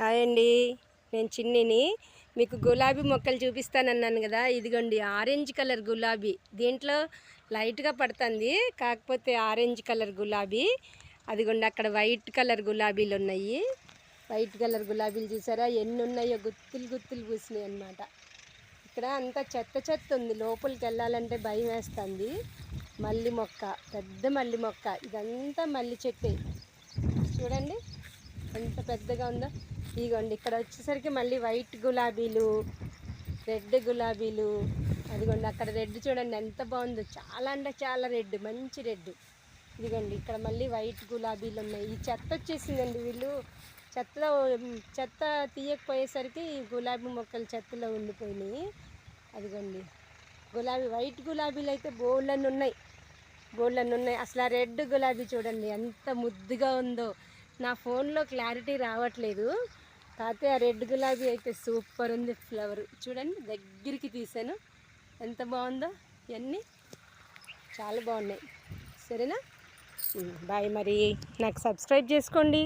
Hi అండి, నేను చిన్నిని. మీకు గులాబీ మొక్కలు చూపిస్తానన్నాను కదా. ఇదిగోండి ఆరెంజ్ కలర్ గులాబీ. దీంట్లో లైట్గా పడుతుంది, కాకపోతే ఆరెంజ్ కలర్ గులాబీ. అదిగోండి అక్కడ వైట్ కలర్ గులాబీలు ఉన్నాయి. వైట్ కలర్ గులాబీలు చూసారా ఎన్ని ఉన్నాయో, గుత్తులు గుత్తులు పూసినాయి అన్నమాట. ఇక్కడ అంతా చెత్త చెత్త ఉంది, లోపలికి వెళ్ళాలంటే భయం వేస్తుంది. మల్లి మొక్క, పెద్ద మల్లి మొక్క. ఇదంతా మల్లి చెట్టే, చూడండి ఎంత పెద్దగా ఉందో. ఇదిగోండి ఇక్కడ వచ్చేసరికి మళ్ళీ వైట్ గులాబీలు, రెడ్ గులాబీలు. అదిగోండి అక్కడ రెడ్ చూడండి ఎంత బాగుందో, చాలా అంటే చాలా రెడ్, మంచి రెడ్. ఇదిగోండి ఇక్కడ మళ్ళీ వైట్ గులాబీలు ఉన్నాయి. ఈ చెత్త వచ్చేసిందండి, వీళ్ళు చెత్త తీయకపోయేసరికి ఈ గులాబీ మొక్కలు చెత్తలో ఉండిపోయినాయి. అదిగోండి గులాబీ, వైట్ గులాబీలు అయితే బోళ్ళని ఉన్నాయి, బోళ్ళని ఉన్నాయి. అసలు ఆ రెడ్ గులాబీ చూడండి ఎంత ముద్దుగా ఉందో. నా ఫోన్లో క్లారిటీ రావట్లేదు, కాకపోతే ఆ రెడ్ గులాబీ అయితే సూపర్ ఉంది. ఫ్లవర్ చూడండి, దగ్గరికి తీసాను, ఎంత బాగుందో. ఇవన్నీ చాలా బాగున్నాయి. సరేనా, బాయ్. మరి నాకు సబ్స్క్రైబ్ చేసుకోండి.